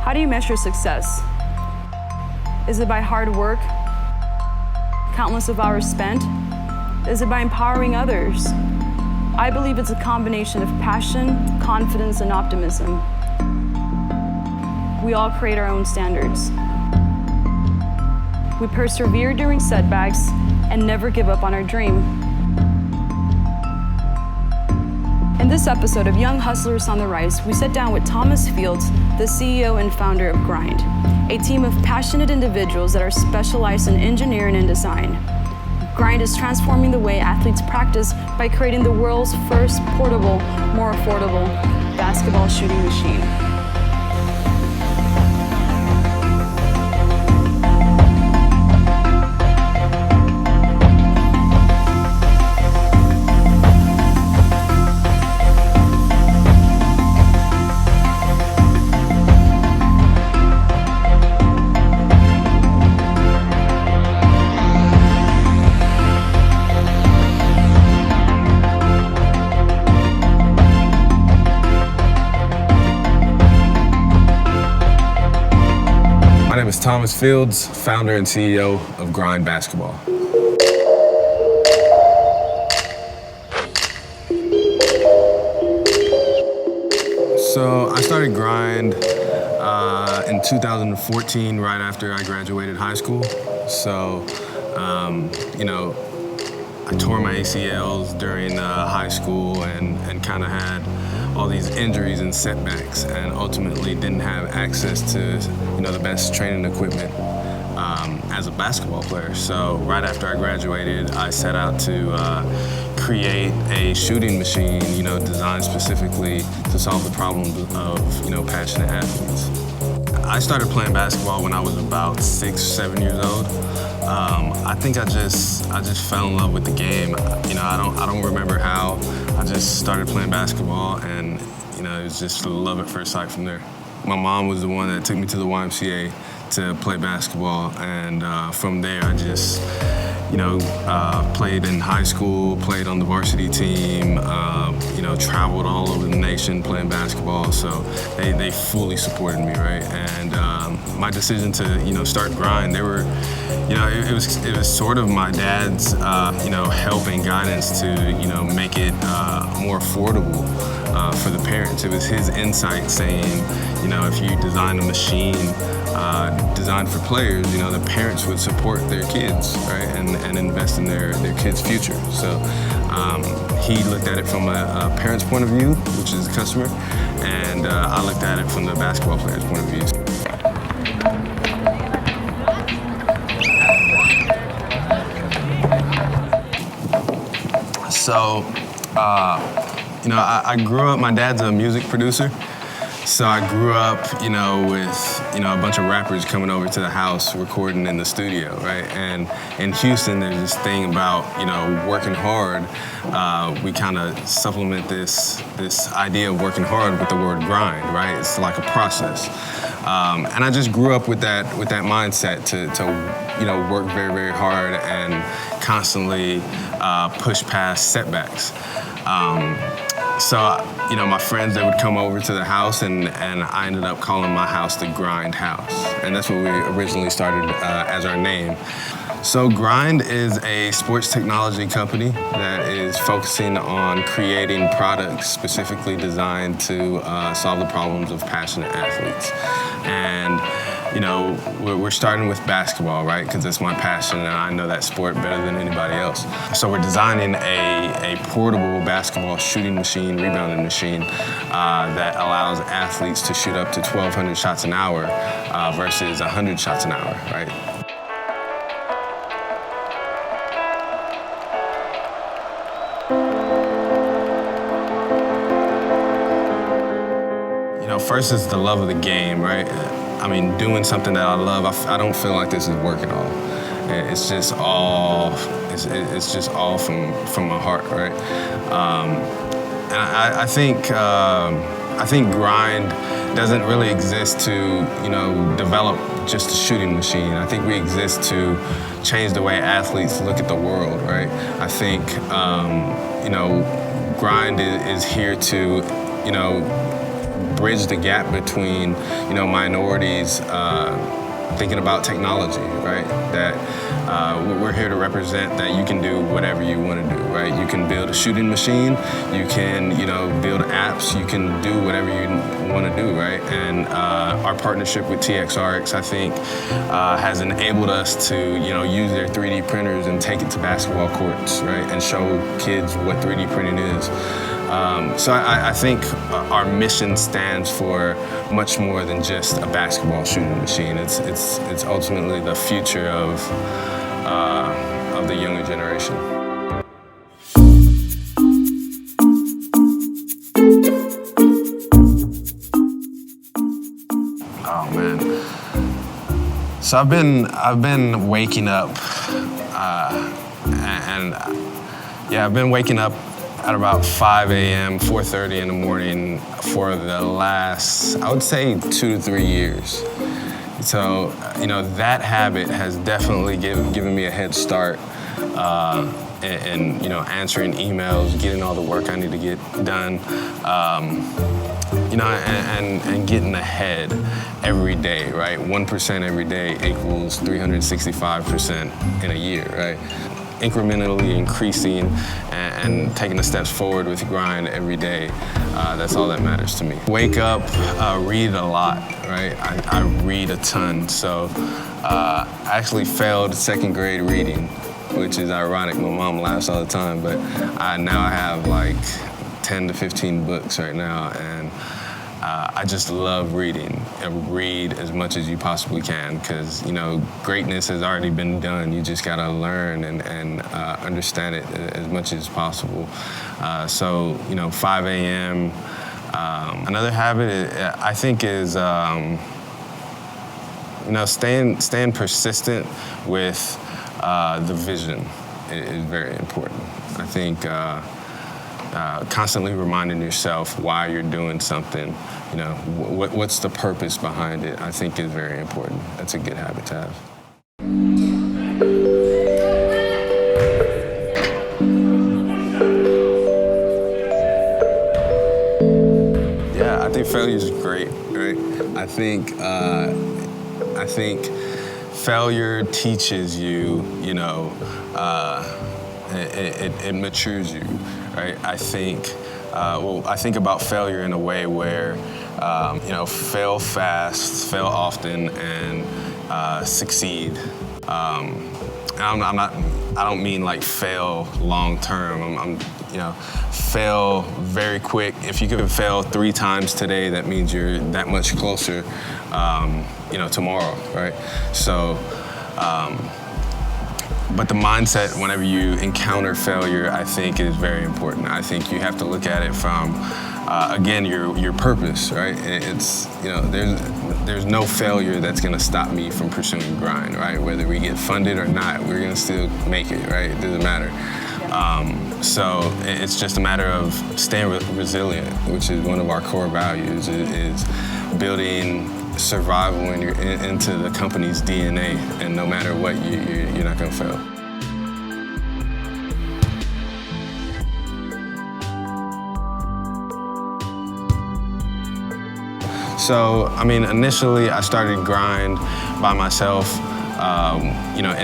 How do you measure success? Is it by hard work? Countless of hours spent? Is it by empowering others? I believe it's a combination of passion, confidence, and optimism. We all create our own standards. We persevere during setbacks and never give up on our dream. In this episode of Young Hustlers on the Rise, we sit down with Thomas Fields, the CEO and founder of Grind, a team of passionate individuals that are specialized in engineering and design. Grind is transforming the way athletes practice by creating the world's first portable, more affordable basketball shooting machine. My name is Thomas Fields, founder and CEO of Grind Basketball. So I started Grind in 2014, right after I graduated high school. So, I tore my ACLs during high school and kind of had all these injuries and setbacks, and ultimately didn't have access to the best training equipment as a basketball player. So right after I graduated, I set out to create a shooting machine, designed specifically to solve the problems of passionate athletes. I started playing basketball when I was about 6, 7 years old. I think I just fell in love with the game. I don't remember how. I just started playing basketball, and it was just love at first sight from there. My mom was the one that took me to the YMCA to play basketball, and from there I just played in high school, played on the varsity team, traveled all over the nation playing basketball. So they fully supported me, right? And my decision to start Grind, they were, it was sort of my dad's help and guidance to make it more affordable for the parents. It was his insight saying, if you design a machine designed for players, the parents would support their kids, right, and invest in their kids' future. So he looked at it from a parent's point of view, which is the customer, and I looked at it from the basketball player's point of view. So, I grew up, my dad's a music producer. So I grew up, with, a bunch of rappers coming over to the house, recording in the studio, right? And in Houston, there's this thing about, working hard. We kind of supplement this idea of working hard with the word grind, right? It's like a process. And I just grew up with that mindset to work very, very hard and constantly push past setbacks. So, my friends, they would come over to the house, and I ended up calling my house the Grind House. And that's what we originally started as our name. So Grind is a sports technology company that is focusing on creating products specifically designed to solve the problems of passionate athletes. And we're starting with basketball, right? Because it's my passion, and I know that sport better than anybody else. So we're designing a portable basketball shooting machine, rebounding machine, that allows athletes to shoot up to 1,200 shots an hour versus 100 shots an hour, right? First is the love of the game, right? I mean, doing something that I love, I don't feel like this is work at all. It's just all, it's just all from my heart, right? And I think Grind doesn't really exist to, develop just a shooting machine. I think we exist to change the way athletes look at the world, right? I think, Grind is here to, bridge the gap between, minorities thinking about technology, right? That we're here to represent that you can do whatever you want to do, right? You can build a shooting machine, you can, build apps, you can do whatever you want to do, right? And our partnership with TXRX, I think, has enabled us to, use their 3D printers and take it to basketball courts, right? And show kids what 3D printing is. So I think our mission stands for much more than just a basketball shooting machine. It's ultimately the future of the younger generation. Oh man. So I've been waking up, I've been waking up at about 5 a.m., 4:30 in the morning for the last, I would say, 2 to 3 years. So, that habit has definitely given me a head start in answering emails, getting all the work I need to get done, and getting ahead every day, right? 1% every day equals 365% in a year, right? Incrementally increasing and taking the steps forward with grind every day. That's all that matters to me. Wake up, read a lot, right? I read a ton. So I actually failed 2nd grade reading, which is ironic. My mom laughs all the time, but now I have like 10 to 15 books right now, and I just love reading. Read as much as you possibly can, because greatness has already been done. You just gotta learn and understand it as much as possible. So 5 a.m. Another habit I think is staying persistent with the vision is very important. I think constantly reminding yourself why you're doing something, what's the purpose behind it, I think is very important. That's a good habit to have. Yeah, I think failure is great, right? I think failure teaches you, it matures you, right? I think about failure in a way where, fail fast, fail often, and succeed. I don't mean like fail long term. Fail very quick. If you could fail 3 times today, that means you're that much closer, tomorrow, right? So. But the mindset, whenever you encounter failure, I think is very important. I think you have to look at it from, again, your purpose, right? It's, there's no failure that's gonna stop me from pursuing grind, right? Whether we get funded or not, we're gonna still make it, right? It doesn't matter. So it's just a matter of staying resilient, which is one of our core values, is building survival when you're into the company's DNA, and no matter what, you're not gonna fail. So, initially I started grind by myself,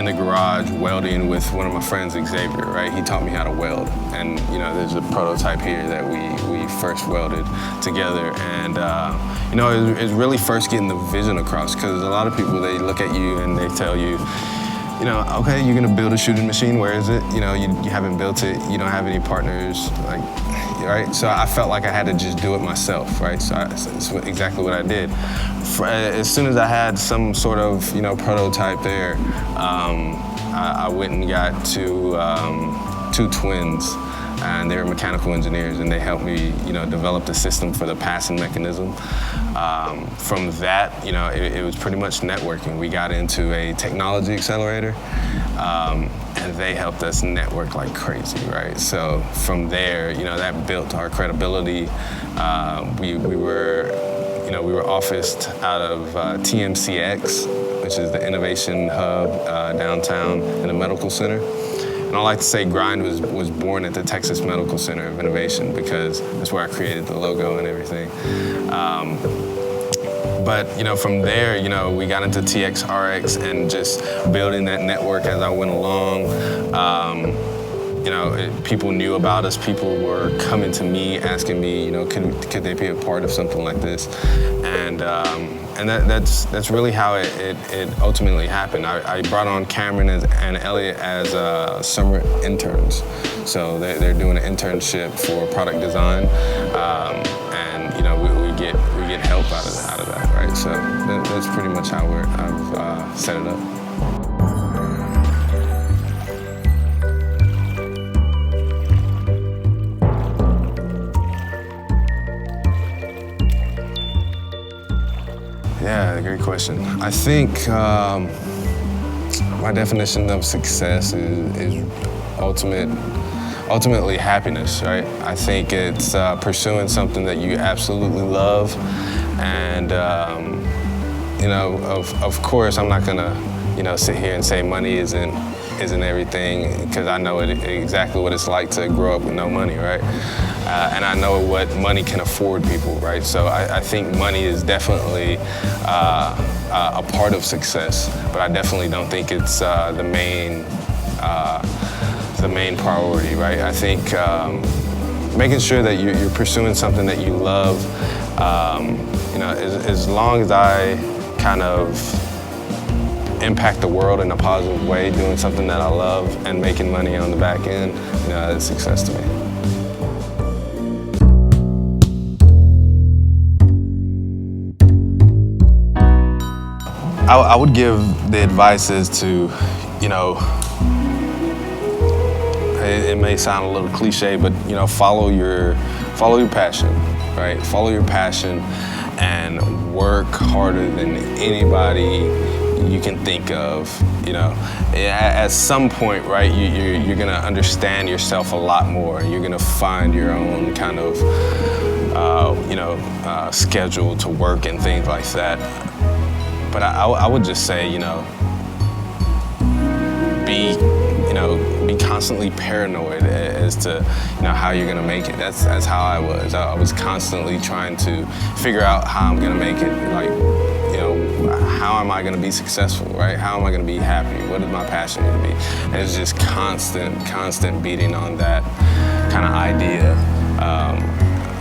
in the garage, welding with one of my friends, Xavier, right? He taught me how to weld. And, there's a prototype here that we first welded together. And, it was really first getting the vision across, because a lot of people, they look at you and they tell you, okay, you're gonna build a shooting machine, where is it? You haven't built it, you don't have any partners, right? So I felt like I had to just do it myself, right? So that's exactly what I did. As soon as I had some sort of, prototype there, I went and got two twins, and they were mechanical engineers, and they helped me, develop the system for the passing mechanism. From that, it was pretty much networking. We got into a technology accelerator, and they helped us network like crazy, right? So from there, that built our credibility. We were officed out of TMCX, which is the innovation hub downtown in the medical center. And I like to say Grind was born at the Texas Medical Center of Innovation, because that's where I created the logo and everything. But from there, we got into TXRX and just building that network as I went along. People knew about us. People were coming to me, asking me, could they be a part of something like this? And that's really how it ultimately happened. I brought on Cameron and Elliot as summer interns. So they're doing an internship for product design, and we get help out of that, right? So that's pretty much how I've set it up. Yeah, great question. I think my definition of success is ultimately happiness, right? I think it's pursuing something that you absolutely love, and of course, I'm not gonna sit here and say money isn't everything, because I know exactly what it's like to grow up with no money, right? And I know what money can afford people, right? So I think money is definitely a part of success, but I definitely don't think it's the main priority, right? I think making sure that you're pursuing something that you love, as long as I kind of impact the world in a positive way, doing something that I love and making money on the back end, that's success to me. I would give the advice is to, it may sound a little cliche, but follow your passion, right? Follow your passion and work harder than anybody you can think of. At some point, right, you're gonna understand yourself a lot more. You're gonna find your own kind of schedule to work and things like that. But I would just say, be constantly paranoid as to, how you're gonna make it. That's how I was. I was constantly trying to figure out how I'm gonna make it. Like, how am I gonna be successful, right? How am I gonna be happy? What is my passion gonna be? And it's just constant beating on that kind of idea.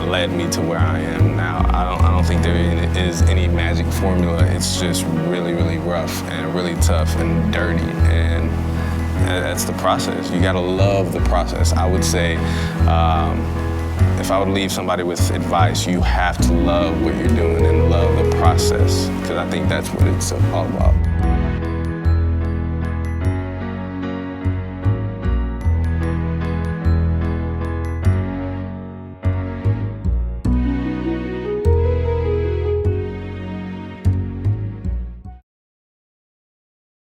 Led me to where I am now. I don't think there is any magic formula. It's just really, really rough and really tough and dirty, and that's the process. You gotta love the process. I would say, if I would leave somebody with advice, you have to love what you're doing and love the process, because I think that's what it's all about.